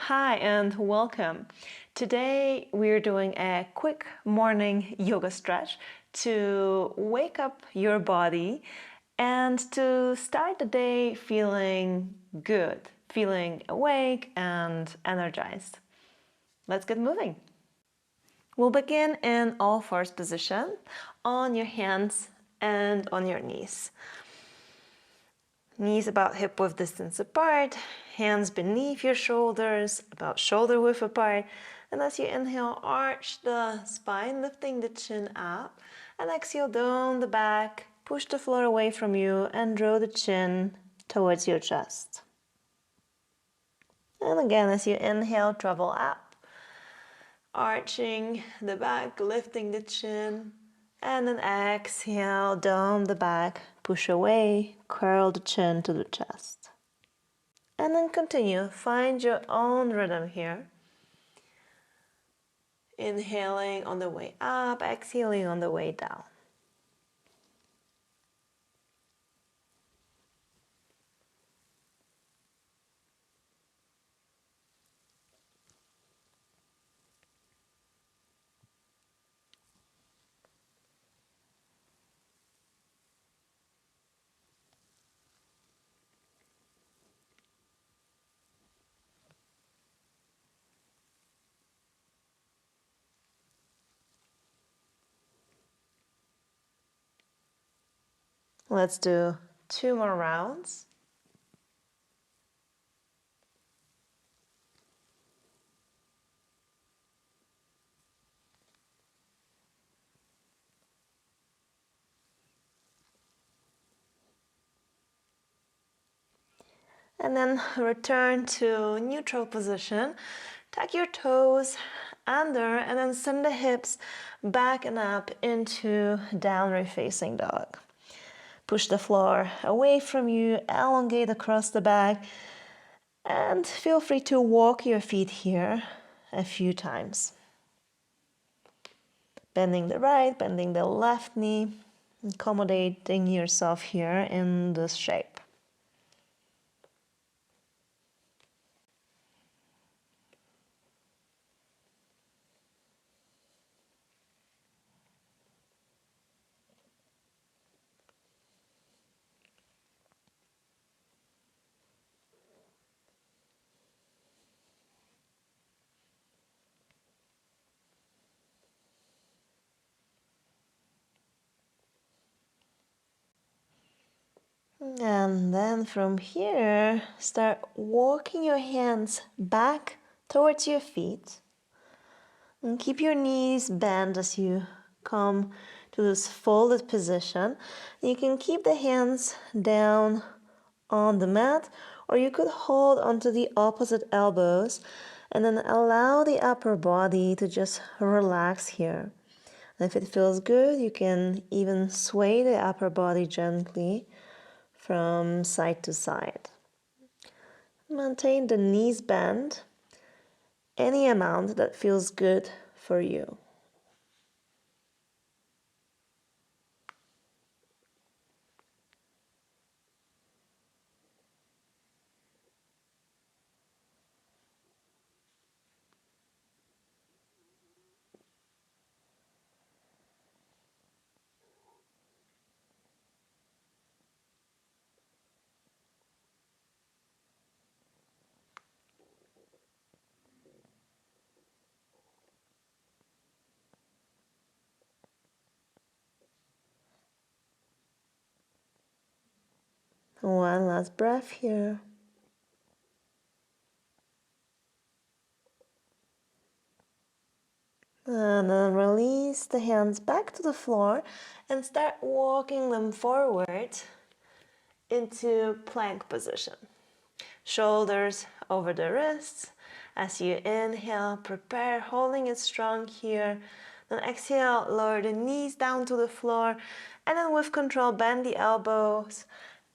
Hi and welcome. Today we're doing a quick morning yoga stretch to wake up your body and to start the day feeling good, feeling awake and energized. Let's get moving. We'll begin in all fours position on your hands and on your knees. Knees about hip width distance apart, hands beneath your shoulders, about shoulder width apart. And as you inhale, arch the spine, lifting the chin up. And exhale down the back, push the floor away from you and draw the chin towards your chest. And again, as you inhale, travel up, arching the back, lifting the chin. And then exhale, down the back, push away, curl the chin to the chest. And then continue, find your own rhythm here. Inhaling on the way up, exhaling on the way down. Let's do 2 more rounds. And then return to neutral position. Tuck your toes under and then send the hips back and up into downward facing dog. Push the floor away from you, elongate across the back, and feel free to walk your feet here a few times. Bending the right, bending the left knee, accommodating yourself here in this shape. And then from here, start walking your hands back towards your feet. And keep your knees bent as you come to this folded position. You can keep the hands down on the mat, or you could hold onto the opposite elbows and then allow the upper body to just relax here. And if it feels good, you can even sway the upper body gently from side to side. Maintain the knees bent, any amount that feels good for you. One last breath here. And then release the hands back to the floor and start walking them forward into plank position. Shoulders over the wrists. As you inhale, prepare, holding it strong here. Then exhale, lower the knees down to the floor. And then with control, bend the elbows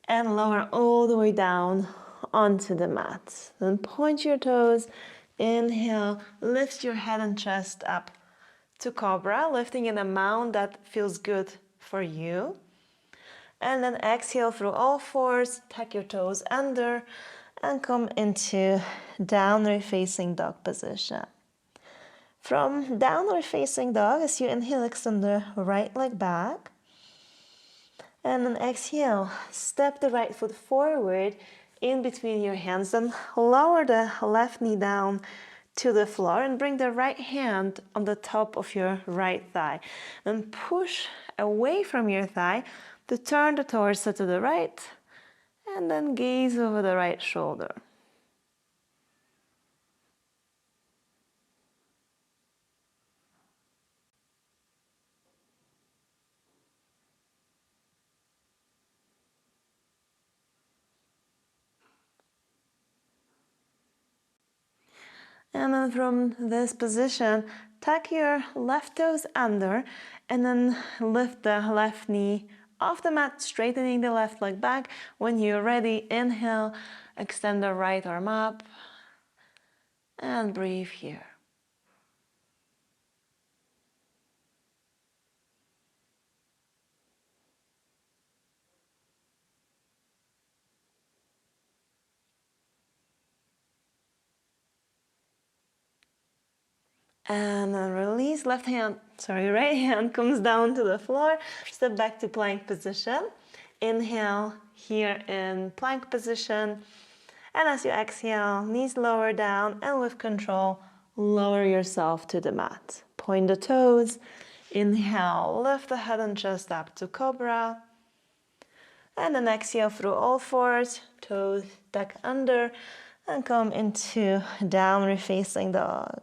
and lower all the way down onto the mat. Then point your toes. Inhale, lift your head and chest up to Cobra, lifting an amount that feels good for you. And then exhale through all fours, tuck your toes under and come into downward facing dog position. From downward facing dog, as you inhale, extend the right leg back. And then exhale, step the right foot forward in between your hands. Then lower the left knee down to the floor and bring the right hand on the top of your right thigh. Then push away from your thigh to turn the torso to the right and then gaze over the right shoulder. And then from this position, tuck your left toes under and then lift the left knee off the mat, straightening the left leg back. When you're ready, inhale, extend the right arm up and breathe here. And then release, right hand comes down to the floor. Step back to plank position. Inhale here in plank position. And as you exhale, knees lower down and with control, lower yourself to the mat. Point the toes. Inhale, lift the head and chest up to cobra. And then exhale through all fours, toes tuck under and come into downward facing dog.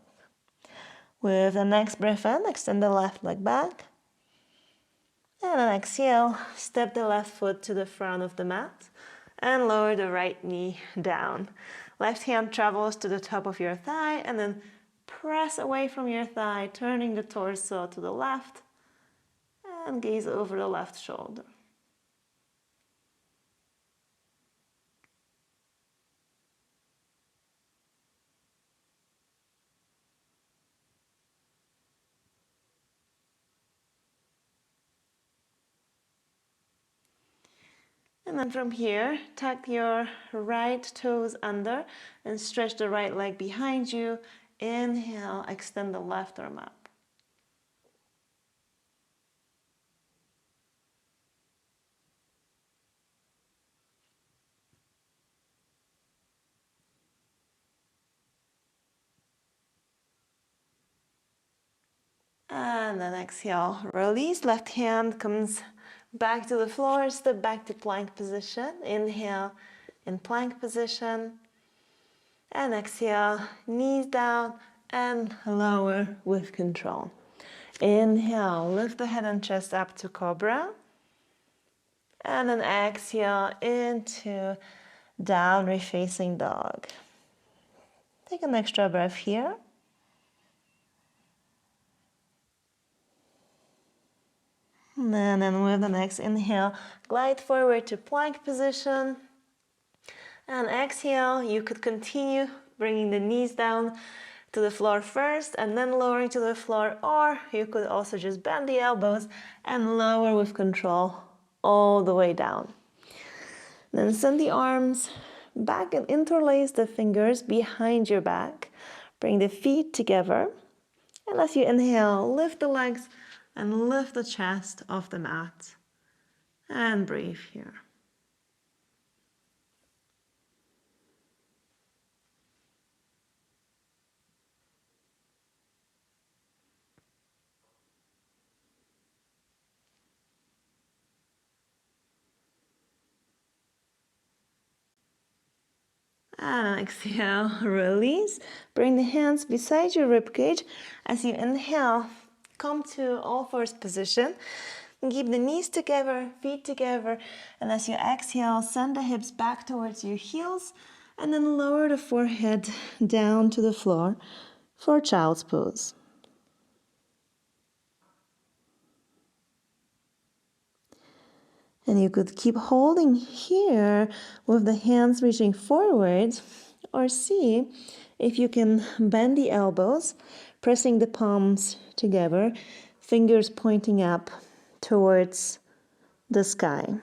With the next breath in, extend the left leg back. And then exhale, step the left foot to the front of the mat and lower the right knee down. Left hand travels to the top of your thigh and then press away from your thigh, turning the torso to the left and gaze over the left shoulder. And then from here, tuck your right toes under and stretch the right leg behind you. Inhale, extend the left arm up. And then exhale, release, left hand comes back to the floor, step back to plank position. Inhale in plank position. And exhale, knees down and lower with control. Inhale, lift the head and chest up to cobra. And then exhale into downward facing dog. Take an extra breath here. And then with the next inhale, glide forward to plank position. And exhale, you could continue bringing the knees down to the floor first and then lowering to the floor, or you could also just bend the elbows and lower with control all the way down. Then send the arms back and interlace the fingers behind your back. Bring the feet together. And as you inhale, lift the legs and lift the chest off the mat. And breathe here. And exhale, release. Bring the hands beside your ribcage. As you inhale, come to all fours position. Keep the knees together, feet together. And as you exhale, send the hips back towards your heels. And then lower the forehead down to the floor for child's pose. And you could keep holding here with the hands reaching forward, or see if you can bend the elbows, pressing the palms together, fingers pointing up towards the sky.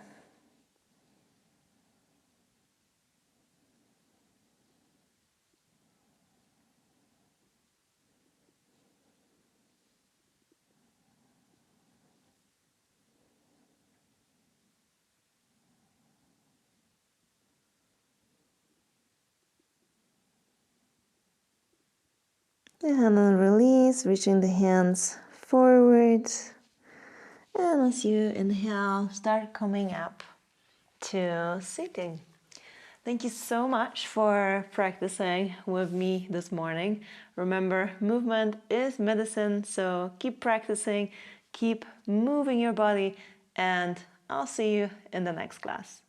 And then release, reaching the hands forward. And as you inhale, start coming up to sitting. Thank you so much for practicing with me this morning. Remember, movement is medicine, so keep practicing, keep moving your body, and I'll see you in the next class.